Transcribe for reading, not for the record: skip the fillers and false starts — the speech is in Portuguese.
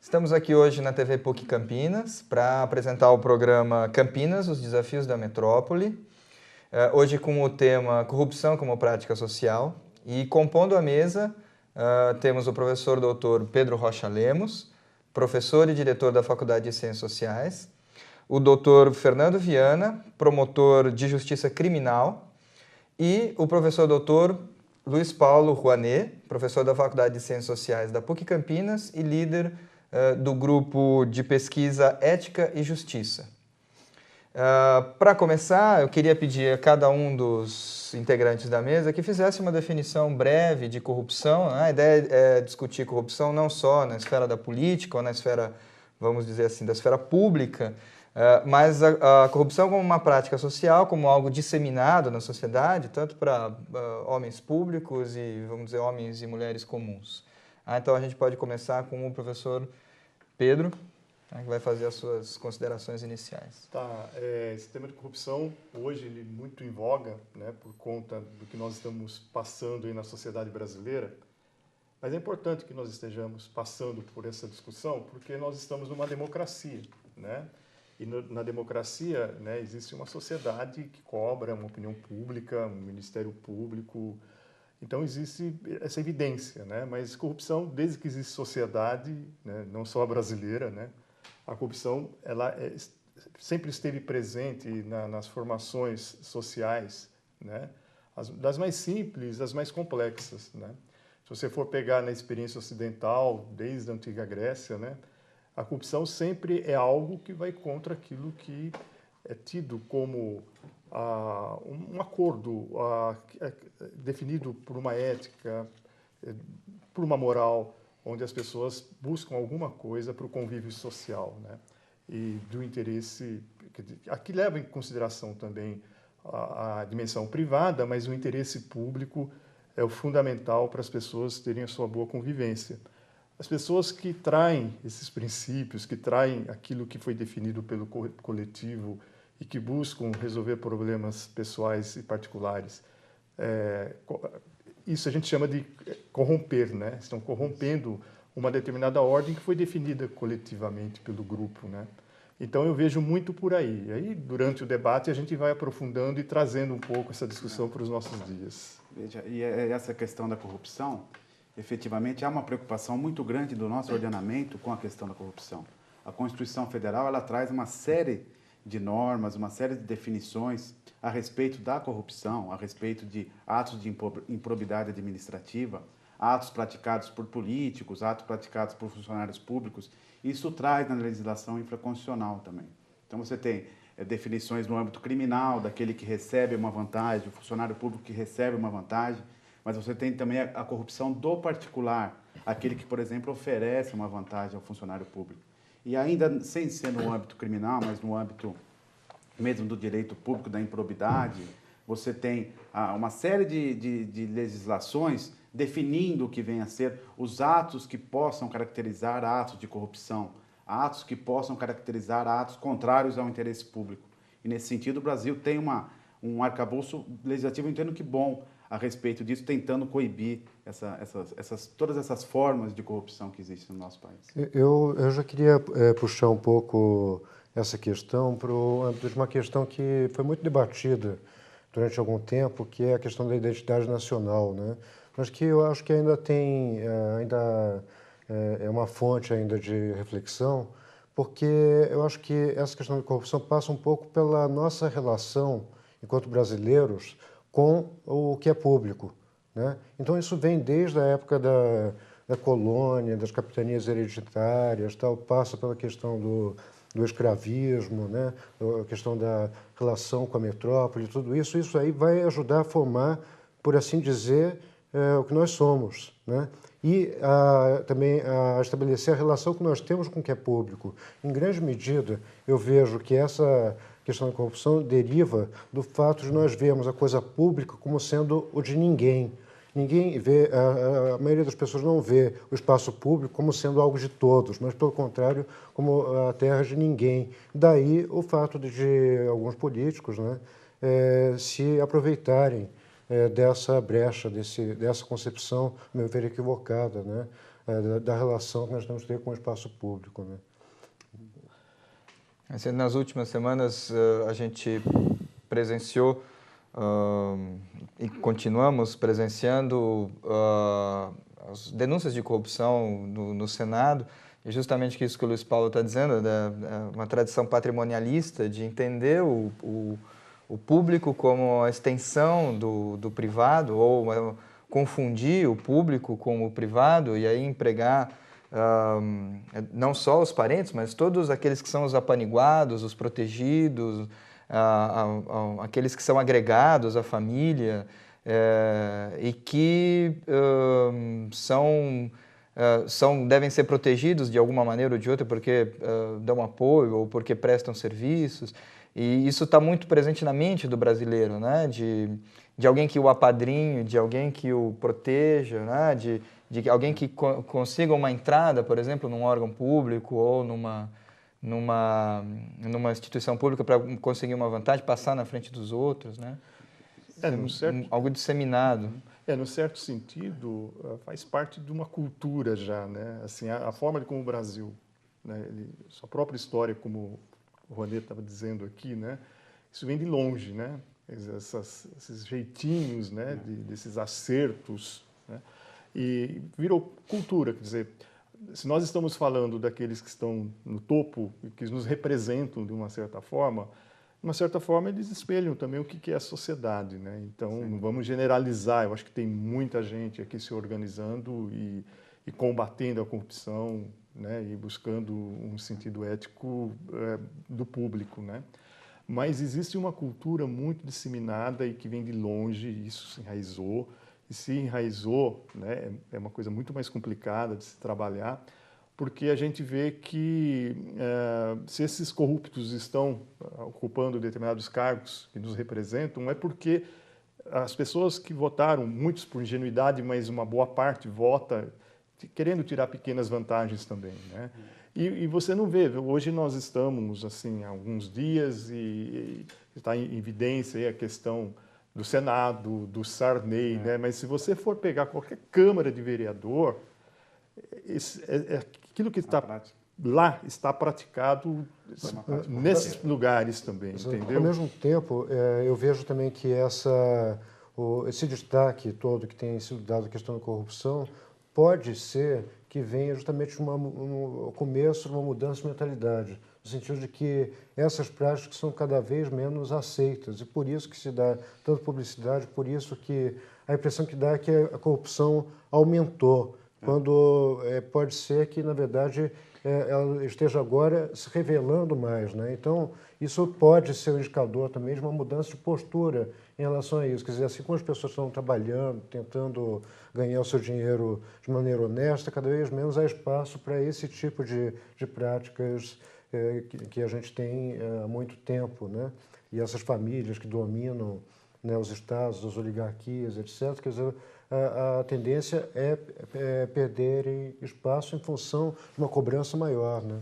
Estamos aqui hoje na TV PUC Campinas para apresentar o programa Campinas, os desafios da metrópole. Hoje com o tema Corrupção como prática social. E compondo a mesa temos o professor Dr. Pedro Rocha Lemos, professor e diretor da Faculdade de Ciências Sociais, o Dr. Fernando Viana, promotor de Justiça Criminal, e o professor Dr. Luiz Paulo Rouanet, professor da Faculdade de Ciências Sociais da PUC Campinas e líder do grupo de pesquisa Ética e Justiça. Para começar, eu queria pedir a cada um dos integrantes da mesa que fizesse uma definição breve de corrupção. A ideia é discutir corrupção não só na esfera da política ou na esfera, vamos dizer assim, da esfera pública, mas a corrupção como uma prática social, como algo disseminado na sociedade, tanto para homens públicos e, vamos dizer, homens e mulheres comuns. Então a gente pode começar com o professor Pedro, que vai fazer as suas considerações iniciais. Tá, esse tema de corrupção, hoje, ele é muito em voga, né, por conta do que nós estamos passando aí na sociedade brasileira. Mas é importante que nós estejamos passando por essa discussão, porque nós estamos numa democracia, né? E na democracia, né, existe uma sociedade que cobra uma opinião pública, um ministério público. Então, existe essa evidência, né? Mas corrupção, desde que existe sociedade, né, não só a brasileira, né, a corrupção ela sempre esteve presente nas formações sociais, né, das mais simples às mais complexas, né? Se você for pegar na experiência ocidental, desde a antiga Grécia, né, a corrupção sempre é algo que vai contra aquilo que é tido como um acordo definido por uma ética, por uma moral, onde as pessoas buscam alguma coisa para o convívio social, né? E do interesse, aqui leva em consideração também a dimensão privada, mas o interesse público é o fundamental para as pessoas terem a sua boa convivência. As pessoas que traem esses princípios, que traem aquilo que foi definido pelo coletivo e que buscam resolver problemas pessoais e particulares, isso a gente chama de corromper, né? Estão corrompendo uma determinada ordem que foi definida coletivamente pelo grupo, né? Então eu vejo muito por aí. E aí, durante o debate, a gente vai aprofundando e trazendo um pouco essa discussão para os nossos dias. Veja, e essa questão da corrupção, efetivamente, há uma preocupação muito grande do nosso ordenamento com a questão da corrupção. A Constituição Federal ela traz uma série de normas, uma série de definições a respeito da corrupção, a respeito de atos de improbidade administrativa, atos praticados por políticos, atos praticados por funcionários públicos. Isso traz na legislação infraconstitucional também. Então você tem definições no âmbito criminal, daquele que recebe uma vantagem, o funcionário público que recebe uma vantagem, mas você tem também a corrupção do particular, aquele que, por exemplo, oferece uma vantagem ao funcionário público. E ainda, sem ser no âmbito criminal, mas no âmbito mesmo do direito público, da improbidade, você tem uma série de legislações definindo o que vem a ser os atos que possam caracterizar atos de corrupção, atos que possam caracterizar atos contrários ao interesse público. E, nesse sentido, o Brasil tem um arcabouço legislativo, eu entendo que bom, a respeito disso, tentando coibir todas essas formas de corrupção que existem no nosso país. Eu já queria puxar um pouco essa questão para o âmbito de uma questão que foi muito debatida durante algum tempo, que é a questão da identidade nacional, né? Mas que eu acho que ainda é uma fonte ainda de reflexão, porque eu acho que essa questão de corrupção passa um pouco pela nossa relação, enquanto brasileiros, com o que é público, né? Então isso vem desde a época da colônia, das capitanias hereditárias, tal, passa pela questão do escravismo, né? A questão da relação com a metrópole, tudo isso aí vai ajudar a formar, por assim dizer, o que nós somos, né? E também a estabelecer a relação que nós temos com o que é público. Em grande medida, eu vejo que essa questão da corrupção deriva do fato de nós vermos a coisa pública como sendo o de ninguém. Ninguém vê, a maioria das pessoas não vê o espaço público como sendo algo de todos, mas, pelo contrário, como a terra de ninguém. Daí o fato de alguns políticos, né, se aproveitarem dessa brecha, dessa concepção, a meu ver, equivocada, né, da relação que nós temos que ter com o espaço público, né. Assim, nas últimas semanas, a gente presenciou e continuamos presenciando as denúncias de corrupção no Senado, e justamente isso que o Luiz Paulo está dizendo, uma tradição patrimonialista de entender o público como a extensão do privado, ou confundir o público com o privado, e aí empregar não só os parentes, mas todos aqueles que são os apaniguados, os protegidos, aqueles que são agregados à família e que devem ser protegidos de alguma maneira ou de outra porque dão apoio ou porque prestam serviços. E isso está muito presente na mente do brasileiro, né? De alguém que o apadrinhe, de alguém que o proteja, né? De alguém que consiga uma entrada, por exemplo, num órgão público ou numa instituição pública para conseguir uma vantagem, passar na frente dos outros, né? Algo disseminado. No certo sentido, faz parte de uma cultura já, né? Assim, a forma como o Brasil, né, sua própria história, como o Rouanet estava dizendo aqui, né? Isso vem de longe, né? Esses jeitinhos, né? Desses acertos, né? E virou cultura, quer dizer, se nós estamos falando daqueles que estão no topo e que nos representam de uma certa forma, eles espelham também o que é a sociedade, né? Então, não vamos generalizar, eu acho que tem muita gente aqui se organizando e combatendo a corrupção, né? E buscando um sentido ético do público, né? Mas existe uma cultura muito disseminada e que vem de longe, isso se enraizou. E se enraizou, né, é uma coisa muito mais complicada de se trabalhar, porque a gente vê que se esses corruptos estão ocupando determinados cargos que nos representam, é porque as pessoas que votaram, muitos por ingenuidade, mas uma boa parte vota querendo tirar pequenas vantagens também, né? E você não vê, hoje nós estamos assim há alguns dias e está em evidência aí a questão do Senado, do Sarney, né? Mas se você for pegar qualquer Câmara de Vereador, aquilo que está lá está praticado nesses lugares também, entendeu? Ao mesmo tempo, eu vejo também que esse destaque todo que tem sido dado à questão da corrupção pode ser que venha justamente no começo de uma mudança de mentalidade, no sentido de que essas práticas são cada vez menos aceitas e por isso que se dá tanta publicidade, por isso que a impressão que dá é que a corrupção aumentou, quando pode ser que, na verdade, ela esteja agora se revelando mais, né? Então, isso pode ser um indicador também de uma mudança de postura em relação a isso. Quer dizer, assim como as pessoas estão trabalhando, tentando ganhar o seu dinheiro de maneira honesta, cada vez menos há espaço para esse tipo de práticas que a gente tem há muito tempo, né? E essas famílias que dominam, né, os estados, as oligarquias, etc. Quer dizer, a tendência é perderem espaço em função de uma cobrança maior, né?